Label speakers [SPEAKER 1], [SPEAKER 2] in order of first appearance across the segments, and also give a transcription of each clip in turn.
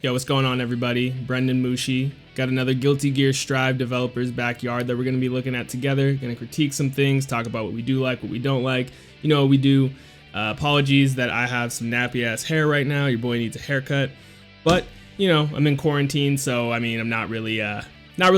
[SPEAKER 1] Yo, what's going on, everybody? BrendanMushi. Got another Guilty Gear Strive developer's backyard that we're going to be looking at together. Going to critique some things, talk about what we do like, what we don't like. You know what we do. Apologies that I have some nappy ass hair right now. Your boy needs a haircut. But, you know, I'm in quarantine, so I mean, I'm not really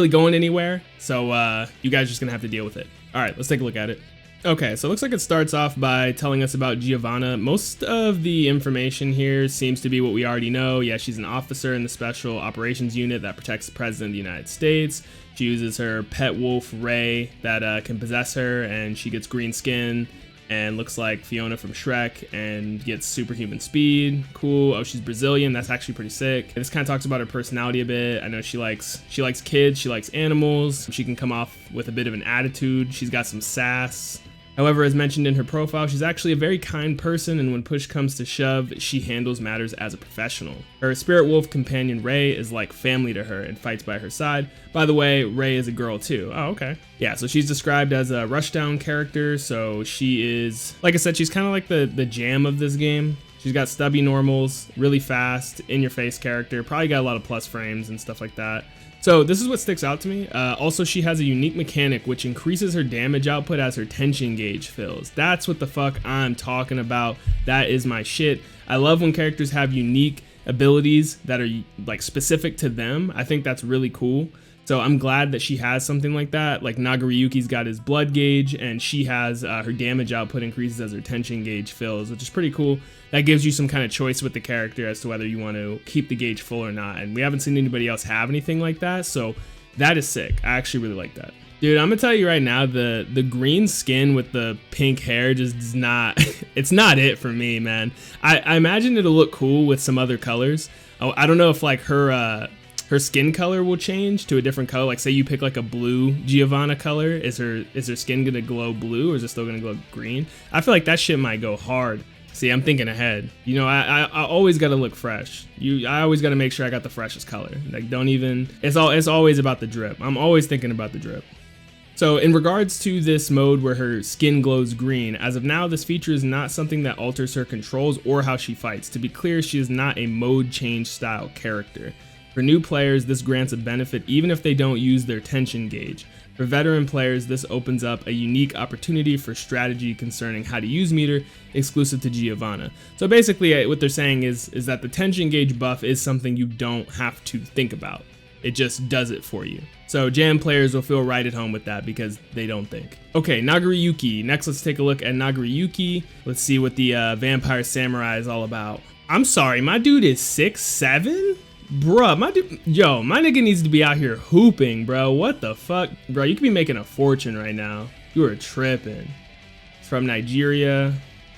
[SPEAKER 1] going anywhere. So you guys are just going to have to deal with it. All right, let's take a look at it. Okay, so it looks like it starts off by telling us about Giovanna. Most of the information here seems to be what we already know. Yeah, she's an officer in the Special Operations Unit that protects the President of the United States. She uses her pet wolf, Ray, that can possess her, and she gets green skin and looks like Fiona from Shrek and gets superhuman speed. Cool. Oh, she's Brazilian. That's actually pretty sick. This kind of talks about her personality a bit. I know she likes kids, she likes animals. She can come off with a bit of an attitude. She's got some sass. However, as mentioned in her profile, she's actually a very kind person, and when push comes to shove, she handles matters as a professional. Her spirit wolf companion Ray is like family to her and fights by her side. By the way, Ray is a girl too. Oh, okay. Yeah, so she's described as a rushdown character, so she is, like I said, she's kind of like the jam of this game. She's got stubby normals, really fast, in-your-face character, probably got a lot of plus frames and stuff like that. So this is what sticks out to me. Also, she has a unique mechanic which increases her damage output as her tension gauge fills. That's what the fuck I'm talking about. That is my shit. I love when characters have unique abilities that are like specific to them. I think that's really cool. So I'm glad that she has something like that. Like Nagoriyuki's got his blood gauge, and she has her damage output increases as her tension gauge fills, which is pretty cool. That gives you some kind of choice with the character as to whether you want to keep the gauge full or not. And we haven't seen anybody else have anything like that, so that is sick. I actually really like that. Dude, I'm gonna tell you right now, the green skin with the pink hair just does not, it's not it for me, man. I imagine it'll look cool with some other colors. Oh, I don't know if like her skin color will change to a different color. Like say you pick like a blue Giovanna color, is her skin gonna glow blue or is it still gonna glow green? I feel like that shit might go hard. See, I'm thinking ahead. You know, I always gotta look fresh. I always gotta make sure I got the freshest color. Like don't even, it's always about the drip. I'm always thinking about the drip. So in regards to this mode where her skin glows green, as of now, this feature is not something that alters her controls or how she fights. To be clear, she is not a mode change style character. For new players, this grants a benefit even if they don't use their tension gauge. For veteran players, this opens up a unique opportunity for strategy concerning how to use meter exclusive to Giovanna. So basically what they're saying is that the tension gauge buff is something you don't have to think about. It just does it for you. So jam players will feel right at home with that because they don't think. Okay, Nagoriyuki. Next, let's take a look at Nagoriyuki. Let's see what the vampire samurai is all about. I'm sorry, my dude is 6'7"? Bruh, my nigga needs to be out here hooping, bro. What the fuck? Bro, you could be making a fortune right now. You are tripping. It's from Nigeria.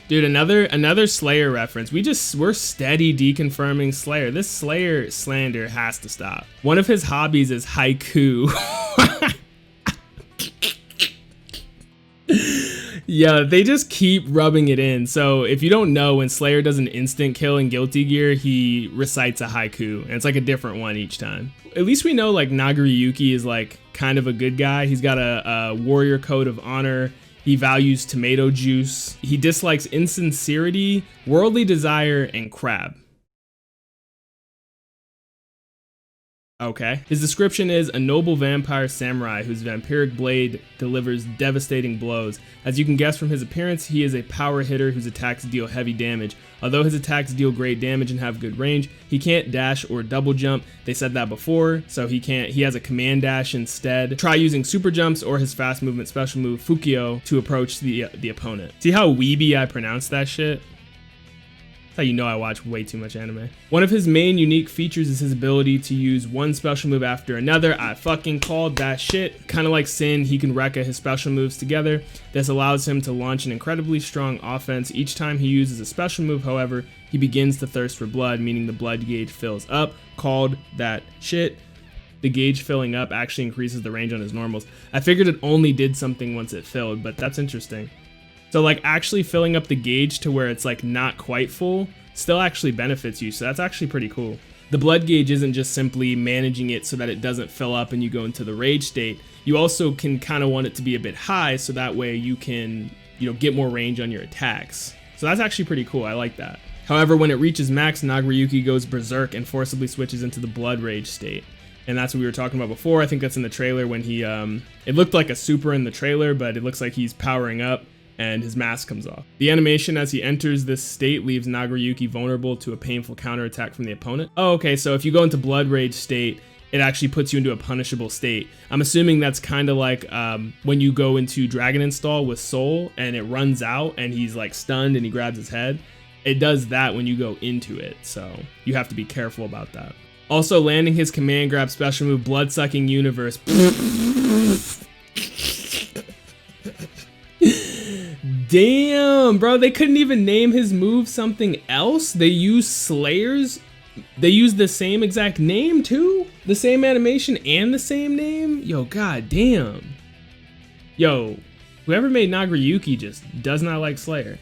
[SPEAKER 1] Dude, another Slayer reference. We're steady deconfirming Slayer. This Slayer slander has to stop. One of his hobbies is haiku. Yeah, they just keep rubbing it in. So if you don't know, when Slayer does an instant kill in Guilty Gear, he recites a haiku, and it's like a different one each time. At least we know like Nagoriyuki is like kind of a good guy. He's got a warrior code of honor. He values tomato juice. He dislikes insincerity, worldly desire, and crab. Okay. His description is a noble vampire samurai whose vampiric blade delivers devastating blows. As you can guess from his appearance, he is a power hitter whose attacks deal heavy damage. Although his attacks deal great damage and have good range, he can't dash or double jump. They said that before, so he has a command dash instead. Try using super jumps or his fast movement special move Fukio to approach the opponent. See how weeby I pronounce that shit? That's how you know I watch way too much anime. One of his main unique features is his ability to use one special move after another. I fucking called that shit. Kind of like Sin, he can rekka his special moves together. This allows him to launch an incredibly strong offense. Each time he uses a special move, however, he begins to thirst for blood, meaning the blood gauge fills up. Called that shit. The gauge filling up actually increases the range on his normals. I figured it only did something once it filled, but that's interesting. So like actually filling up the gauge to where it's like not quite full still actually benefits you. So that's actually pretty cool. The blood gauge isn't just simply managing it so that it doesn't fill up and you go into the rage state. You also can kind of want it to be a bit high so that way you can, get more range on your attacks. So that's actually pretty cool. I like that. However, when it reaches max, Nagoriyuki goes berserk and forcibly switches into the blood rage state. And that's what we were talking about before. I think that's in the trailer when he, it looked like a super in the trailer, but it looks like he's powering up and his mask comes off. The animation as he enters this state leaves Nagoriyuki vulnerable to a painful counterattack from the opponent. Oh, okay, so if you go into blood rage state, it actually puts you into a punishable state. I'm assuming that's kind of like when you go into Dragon Install with Soul and it runs out and he's like stunned and he grabs his head. It does that when you go into it, so you have to be careful about that. Also, landing his command grab special move, Blood-Sucking Universe. Damn, bro, they couldn't even name his move something else? They use Slayers? They use the same exact name too? The same animation and the same name? Yo, god damn. Yo, whoever made Nagoriyuki just does not like Slayer.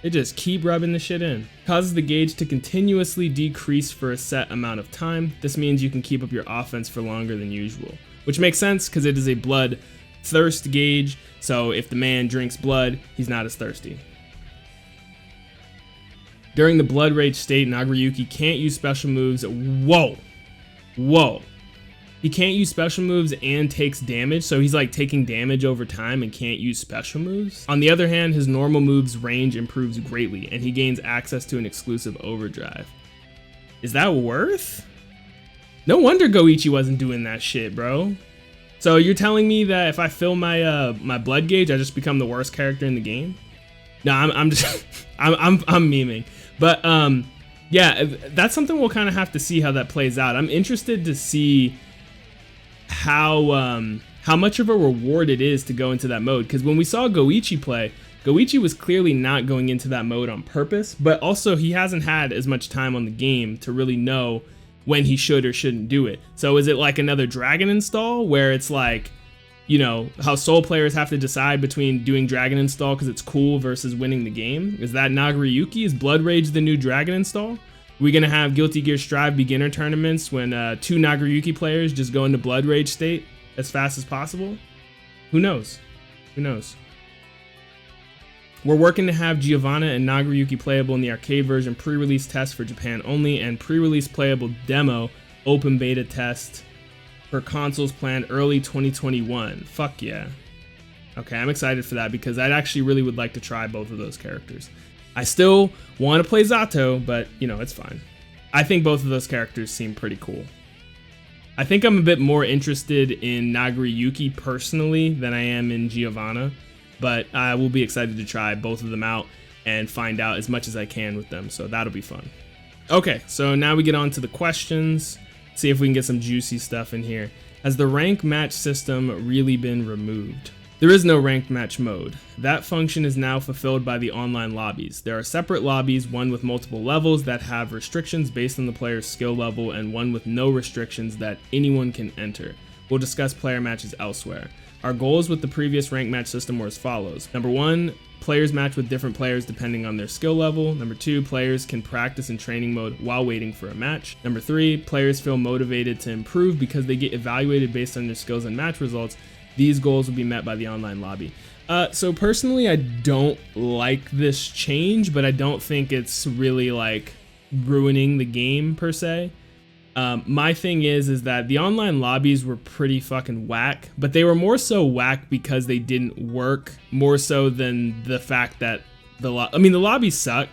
[SPEAKER 1] They just keep rubbing the shit in. Causes the gauge to continuously decrease for a set amount of time. This means you can keep up your offense for longer than usual. Which makes sense because it is a blood thirst gauge, so if the man drinks blood, he's not as thirsty. During the blood rage state, Nagoriyuki can't use special moves. Whoa. He can't use special moves and takes damage, so he's like taking damage over time and can't use special moves. On the other hand, his normal moves range improves greatly, and he gains access to an exclusive overdrive. Is that worth? No wonder Goichi wasn't doing that shit, bro. So you're telling me that if I fill my my blood gauge, I just become the worst character in the game? No, I'm just I'm memeing. But yeah, that's something we'll kind of have to see how that plays out. I'm interested to see how much of a reward it is to go into that mode, because when we saw Goichi play, Goichi was clearly not going into that mode on purpose, but also he hasn't had as much time on the game to really know when he should or shouldn't do it. So is it like another Dragon Install where it's like, you know, how Soul players have to decide between doing Dragon Install because it's cool versus winning the game? Is that Nagoriyuki? Is Blood Rage the new Dragon Install? Are we gonna have Guilty Gear Strive beginner tournaments when 2 Nagoriyuki players just go into Blood Rage state as fast as possible? Who knows? Who knows? We're working to have Giovanna and Nagoriyuki playable in the arcade version pre-release test for Japan only, and pre-release playable demo open beta test for consoles planned early 2021. Fuck yeah. Okay, I'm excited for that because I actually really would like to try both of those characters. I still want to play Zato, but you know, it's fine. I think both of those characters seem pretty cool. I think I'm a bit more interested in Nagoriyuki personally than I am in Giovanna, but I will be excited to try both of them out and find out as much as I can with them, so that'll be fun. Okay, so now we get on to the questions. See if we can get some juicy stuff in here. Has the rank match system really been removed? There is no ranked match mode. That function is now fulfilled by the online lobbies. There are separate lobbies, one with multiple levels that have restrictions based on the player's skill level, and one with no restrictions that anyone can enter. We'll discuss player matches elsewhere. Our goals with the previous ranked match system were as follows. Number 1, players match with different players depending on their skill level. Number 2, players can practice in training mode while waiting for a match. Number 3, players feel motivated to improve because they get evaluated based on their skills and match results. These goals will be met by the online lobby. So personally, I don't like this change, but I don't think it's really like ruining the game per se. My thing is that the online lobbies were pretty fucking whack, but they were more so whack because they didn't work more so than the fact that the lobbies suck,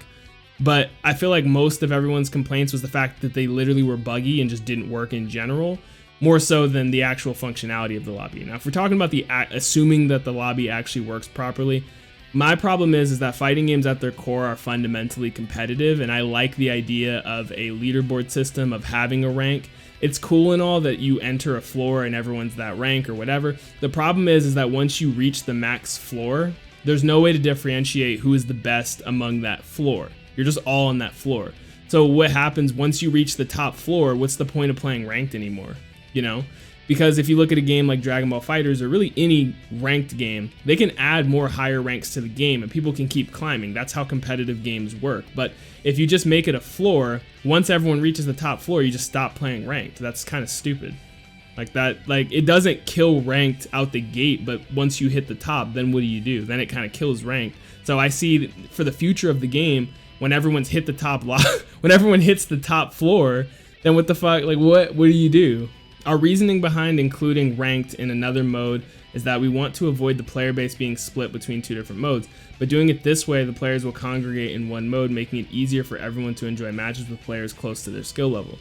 [SPEAKER 1] but I feel like most of everyone's complaints was the fact that they literally were buggy and just didn't work in general, more so than the actual functionality of the lobby. Now, if we're talking about assuming that the lobby actually works properly, my problem is that fighting games at their core are fundamentally competitive, and I like the idea of a leaderboard system, of having a rank. It's cool and all that you enter a floor and everyone's that rank or whatever. The problem is that once you reach the max floor, there's no way to differentiate who is the best among that floor. You're just all on that floor. So what happens once you reach the top floor? What's the point of playing ranked anymore? You know? Because if you look at a game like Dragon Ball FighterZ or really any ranked game, they can add more higher ranks to the game and people can keep climbing. That's how competitive games work. But if you just make it a floor, once everyone reaches the top floor, you just stop playing ranked. That's kind of stupid. Like that, like it doesn't kill ranked out the gate, but once you hit the top, then what do? Then it kind of kills ranked. So I see for the future of the game, when everyone's hit the top when everyone hits the top floor, then what the fuck, like what do you do? Our reasoning behind including ranked in another mode is that we want to avoid the player base being split between two different modes. But doing it this way, the players will congregate in one mode, making it easier for everyone to enjoy matches with players close to their skill level.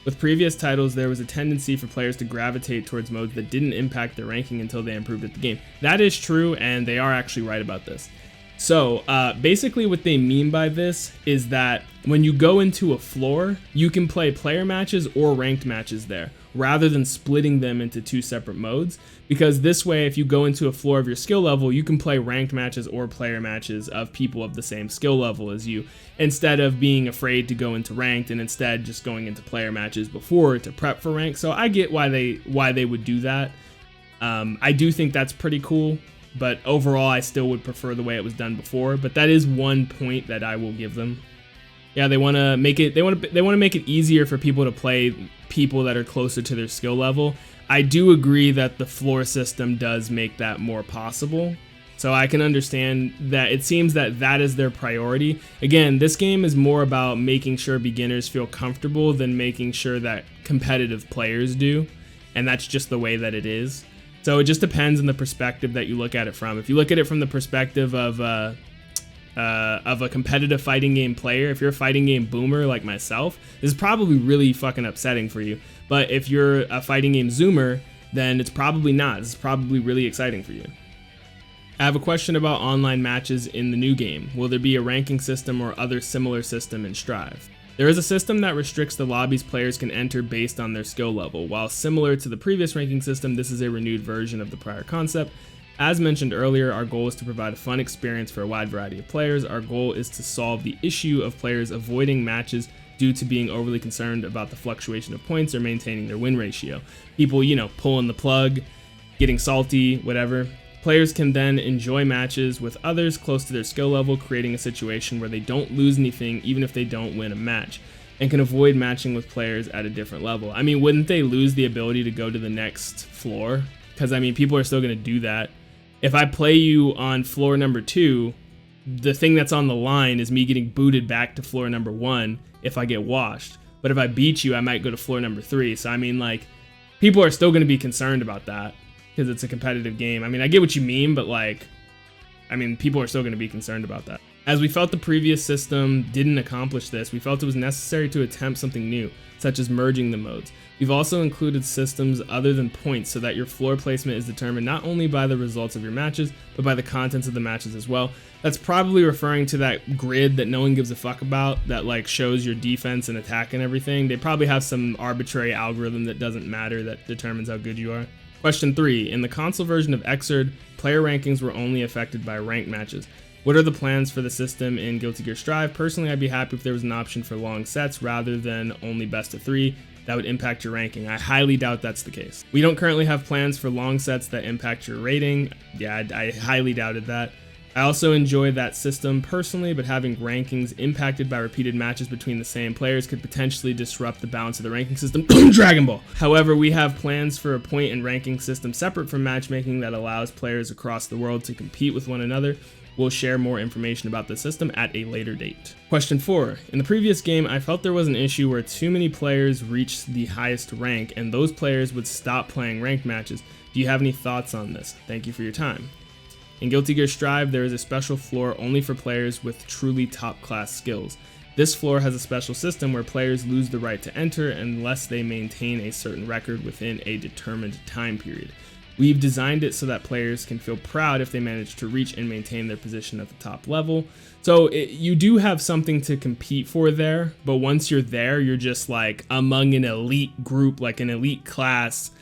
[SPEAKER 1] With previous titles, there was a tendency for players to gravitate towards modes that didn't impact their ranking until they improved at the game. That is true, and they are actually right about this. So basically what they mean by this is that when you go into a floor, you can play player matches or ranked matches there, rather than splitting them into two separate modes. Because this way, if you go into a floor of your skill level, you can play ranked matches or player matches of people of the same skill level as you, instead of being afraid to go into ranked and instead just going into player matches before to prep for ranked. So I get why they would do that. I do think that's pretty cool. But overall, I still would prefer the way it was done before. But that is one point that I will give them. Yeah, they want to make it. They want to make it easier for people to play people that are closer to their skill level. I do agree that the floor system does make that more possible. So I can understand that it seems that that is their priority. Again, this game is more about making sure beginners feel comfortable than making sure that competitive players do, and that's just the way that it is. So it just depends on the perspective that you look at it from. If you look at it from the perspective of a competitive fighting game player, if you're a fighting game boomer like myself, this is probably really fucking upsetting for you. But if you're a fighting game zoomer, then it's probably not. This is probably really exciting for you. I have a question about online matches in the new game. Will there be a ranking system or other similar system in Strive? There is a system that restricts the lobbies players can enter based on their skill level. While similar to the previous ranking system, this is a renewed version of the prior concept. As mentioned earlier, our goal is to provide a fun experience for a wide variety of players. Our goal is to solve the issue of players avoiding matches due to being overly concerned about the fluctuation of points or maintaining their win ratio. People, pulling the plug, getting salty, whatever. Players can then enjoy matches with others close to their skill level, creating a situation where they don't lose anything even if they don't win a match, and can avoid matching with players at a different level. I mean, wouldn't they lose the ability to go to the next floor? Because, I mean, people are still going to do that. If I play you on floor number 2, the thing that's on the line is me getting booted back to floor number 1 if I get washed. But if I beat you, I might go to floor number 3. So, I mean, like, people are still going to be concerned about that, because it's a competitive game. I mean, I get what you mean, but people are still going to be concerned about that. As we felt the previous system didn't accomplish this, we felt it was necessary to attempt something new, such as merging the modes. We've also included systems other than points so that your floor placement is determined not only by the results of your matches, but by the contents of the matches as well. That's probably referring to that grid that no one gives a fuck about, that like shows your defense and attack and everything. They probably have some arbitrary algorithm that doesn't matter that determines how good you are. Question 3. In the console version of Xrd, player rankings were only affected by ranked matches. What are the plans for the system in Guilty Gear Strive? Personally, I'd be happy if there was an option for long sets rather than only best of 3. That would impact your ranking. I highly doubt that's the case. We don't currently have plans for long sets that impact your rating. Yeah, I highly doubted that. I also enjoy that system personally, but having rankings impacted by repeated matches between the same players could potentially disrupt the balance of the ranking system. Dragon Ball! However, we have plans for a point and ranking system separate from matchmaking that allows players across the world to compete with one another. We'll share more information about the system at a later date. Question 4. In the previous game, I felt there was an issue where too many players reached the highest rank and those players would stop playing ranked matches. Do you have any thoughts on this? Thank you for your time. In Guilty Gear Strive, there is a special floor only for players with truly top-class skills. This floor has a special system where players lose the right to enter unless they maintain a certain record within a determined time period. We've designed it so that players can feel proud if they manage to reach and maintain their position at the top level. So you do have something to compete for there, but once you're there, you're just like among an elite group, like an elite class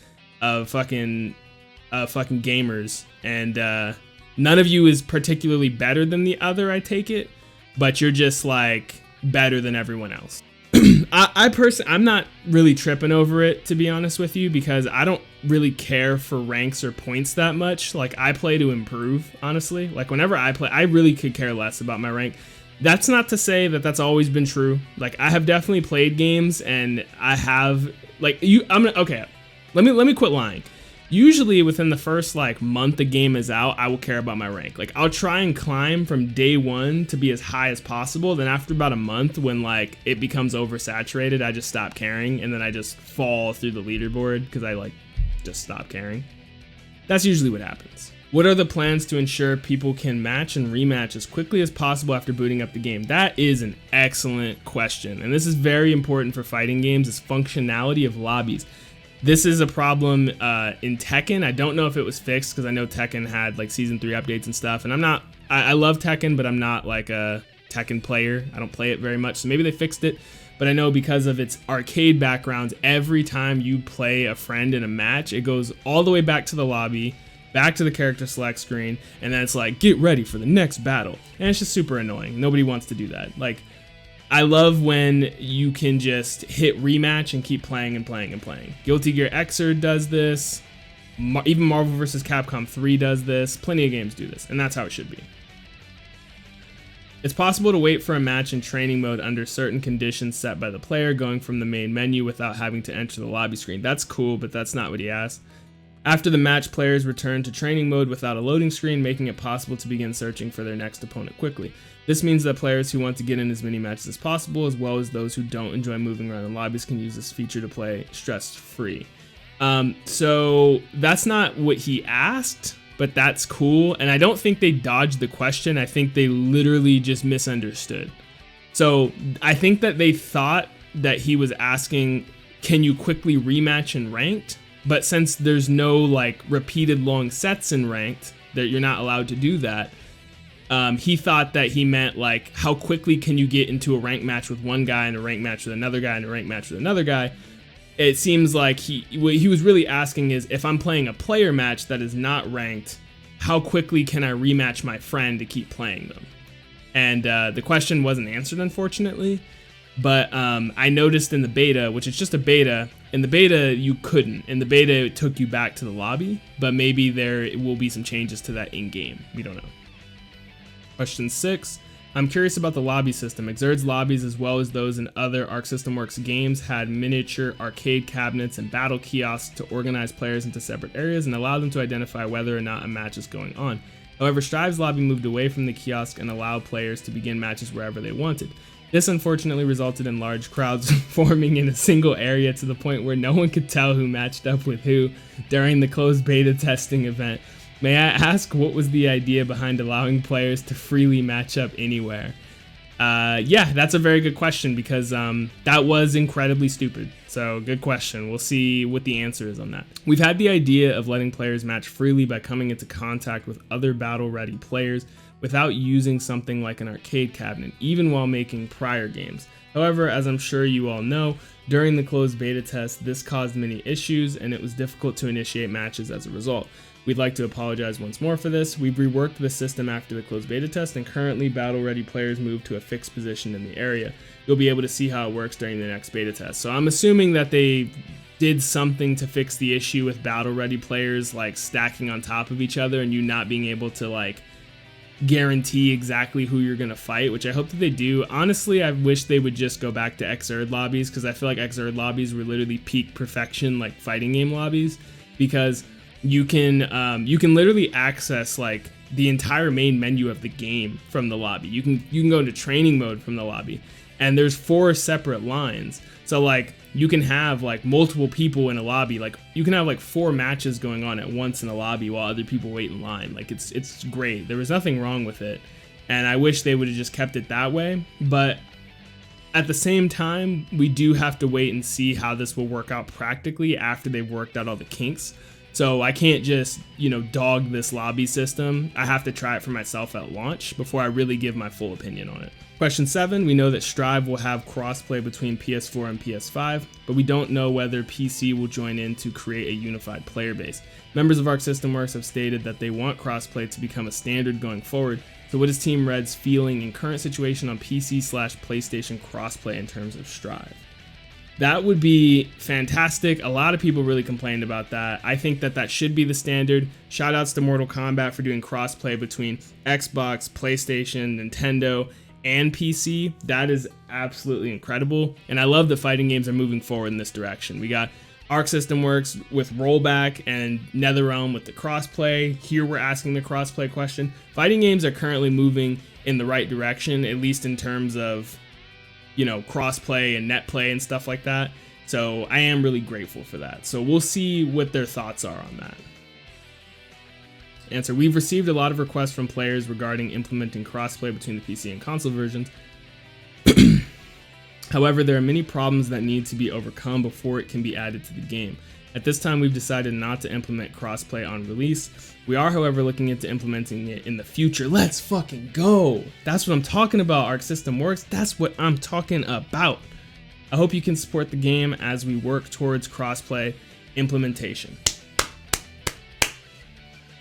[SPEAKER 1] of fucking gamers, and none of you is particularly better than the other, I take it, but you're just like better than everyone else. I'm not really tripping over it, to be honest with you, because I don't really care for ranks or points that much. Like, I play to improve, honestly. Like, whenever I play, I really could care less about my rank. That's not to say that that's always been true. Like, I have definitely played games, and I have, like, okay, let me quit lying. usually within the first like month the game is out, I will care about my rank. Like I'll try and climb from day one to be as high as possible. Then after about a month, when like it becomes oversaturated, I just stop caring, and then I just fall through the leaderboard because I like just stop caring. That's usually what happens. What are the plans to ensure people can match and rematch as quickly as possible after booting up the game? That is an excellent question, and this is very important for fighting games, is functionality of lobbies. This is a problem in Tekken. I don't know if it was fixed, because I know Tekken had like season 3 updates and stuff, and I love Tekken, but I'm not like a Tekken player. I don't play it very much, so maybe they fixed it. But I know because of its arcade backgrounds, every time you play a friend in a match, it goes all the way back to the lobby, back to the character select screen, and then it's like, get ready for the next battle. And it's just super annoying. Nobody wants to do that. Like, I love when you can just hit rematch and keep playing and playing and playing. Guilty Gear Xrd does this. Even Marvel vs. Capcom 3 does this. Plenty of games do this, and that's how it should be. It's possible to wait for a match in training mode under certain conditions set by the player, going from the main menu without having to enter the lobby screen. That's cool, but that's not what he asked. After the match, players return to training mode without a loading screen, making it possible to begin searching for their next opponent quickly. This means that players who want to get in as many matches as possible, as well as those who don't enjoy moving around in lobbies, can use this feature to play stress-free. So that's not what he asked, but that's cool. And I don't think they dodged the question. I think they literally just misunderstood. So I think that they thought that he was asking, can you quickly rematch in ranked? But since there's no like repeated long sets in ranked, that you're not allowed to do that, he thought that he meant like, how quickly can you get into a ranked match with one guy and a ranked match with another guy and a ranked match with another guy. It seems like what he was really asking is, if I'm playing a player match that is not ranked, how quickly can I rematch my friend to keep playing them? And the question wasn't answered, unfortunately. But I noticed in the beta, which is just a beta, in the beta you couldn't. In the beta it took you back to the lobby, but maybe there will be some changes to that in-game. We don't know. Question 6. I'm curious about the lobby system. Xrd's lobbies, as well as those in other Arc System Works games, had miniature arcade cabinets and battle kiosks to organize players into separate areas and allow them to identify whether or not a match is going on. However, Strive's lobby moved away from the kiosk and allowed players to begin matches wherever they wanted. This unfortunately resulted in large crowds forming in a single area, to the point where no one could tell who matched up with who during the closed beta testing event. May I ask, what was the idea behind allowing players to freely match up anywhere? Yeah, that's a very good question, because that was incredibly stupid. So good question. We'll see what the answer is on that. We've had the idea of letting players match freely by coming into contact with other battle-ready players without using something like an arcade cabinet, even while making prior games. However, as I'm sure you all know, during the closed beta test, this caused many issues, and it was difficult to initiate matches as a result. We'd like to apologize once more for this. We've reworked the system after the closed beta test, and currently battle-ready players move to a fixed position in the area. You'll be able to see how it works during the next beta test. So I'm assuming that they did something to fix the issue with battle-ready players like stacking on top of each other and you not being able to like guarantee exactly who you're gonna fight, which I hope that they do. Honestly, I wish they would just go back to Xrd lobbies, because I feel like Xrd lobbies were literally peak perfection, like fighting game lobbies, because you can literally access like the entire main menu of the game from the lobby. You can go into training mode from the lobby, and there's 4 separate lines. So like you can have like multiple people in a lobby. Like you can have like 4 matches going on at once in a lobby while other people wait in line. Like it's great. There was nothing wrong with it, and I wish they would have just kept it that way. But at the same time, we do have to wait and see how this will work out practically after they've worked out all the kinks. So I can't just, dog this lobby system. I have to try it for myself at launch before I really give my full opinion on it. Question 7, we know that Strive will have crossplay between PS4 and PS5, but we don't know whether PC will join in to create a unified player base. Members of Arc System Works have stated that they want crossplay to become a standard going forward. So what is Team Red's feeling in current situation on PC/PlayStation crossplay in terms of Strive? That would be fantastic. A lot of people really complained about that. I think that should be the standard. Shoutouts to Mortal Kombat for doing crossplay between Xbox, PlayStation, Nintendo, and PC. That is absolutely incredible. And I love that fighting games are moving forward in this direction. We got Arc System works with rollback, and NetherRealm with the crossplay. Here we're asking the crossplay question. Fighting games are currently moving in the right direction, at least in terms of, you know, crossplay and net play and stuff like that. So I am really grateful for that. So we'll see what their thoughts are on that. Answer: we've received a lot of requests from players regarding implementing crossplay between the PC and console versions. However, there are many problems that need to be overcome before it can be added to the game. At this time, we've decided not to implement crossplay on release. We are, however, looking into implementing it in the future. Let's fucking go! That's what I'm talking about, Arc System Works. That's what I'm talking about. I hope you can support the game as we work towards crossplay implementation.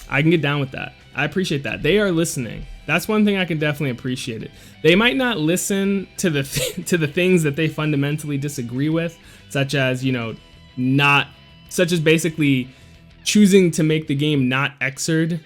[SPEAKER 1] I can get down with that. I appreciate that. They are listening. That's one thing I can definitely appreciate it. They might not listen to the things that they fundamentally disagree with, such as, you know, such as basically choosing to make the game not Xrd.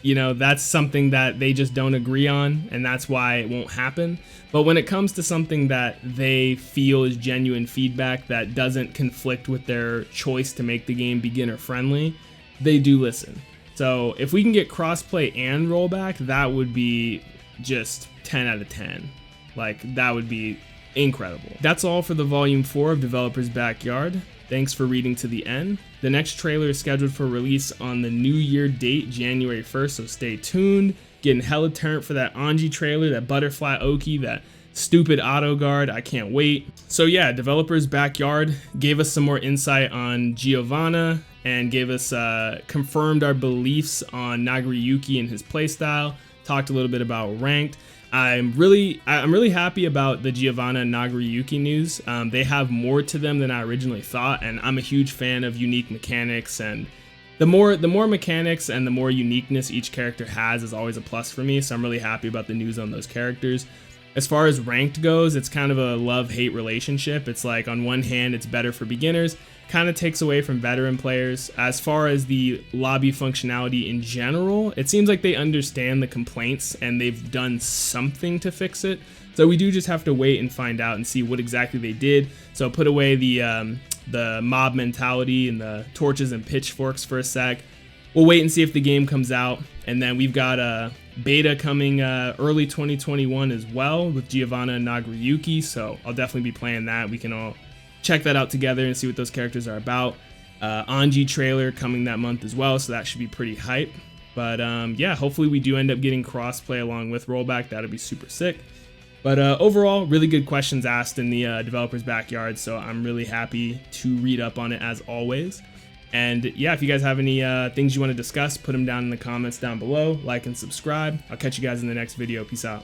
[SPEAKER 1] You know, that's something that they just don't agree on, and that's why it won't happen. But when it comes to something that they feel is genuine feedback that doesn't conflict with their choice to make the game beginner friendly, they do listen. So if we can get crossplay and rollback, that would be just 10 out of 10. Like, that would be incredible. That's all for the Volume 4 of Developer's Backyard. Thanks for reading to the end. The next trailer is scheduled for release on the New Year date, January 1st, so stay tuned. Getting hella turned for that Anji trailer, that Butterfly Oki, that stupid auto guard. I can't wait. So yeah, Developer's Backyard gave us some more insight on Giovanna and gave us confirmed our beliefs on Nagoriyuki and his playstyle. Talked a little bit about ranked. I'm really happy about the Giovanna and Nagoriyuki news. They have more to them than I originally thought, and I'm a huge fan of unique mechanics, and the more mechanics and the more uniqueness each character has is always a plus for me, so I'm really happy about the news on those characters. As far as ranked goes, it's kind of a love-hate relationship. It's like, on one hand, it's better for beginners, kind of takes away from veteran players. As far as the lobby functionality in general, it seems like they understand the complaints and they've done something to fix it. So we do just have to wait and find out and see what exactly they did. So put away the mob mentality and the torches and pitchforks for a sec. We'll wait and see if the game comes out, and then we've got a beta coming early 2021 as well with Giovanna and Nagoriyuki, so I'll definitely be playing that. We can all check that out together and see what those characters are about. Anji trailer coming that month as well, so that should be pretty hype. But yeah, hopefully we do end up getting crossplay along with rollback. That'll be super sick. But overall, really good questions asked in the Developer's Backyard, so I'm really happy to read up on it as always. And yeah, if you guys have any things you want to discuss, put them down in the comments down below. Like and subscribe. I'll catch you guys in the next video. Peace out.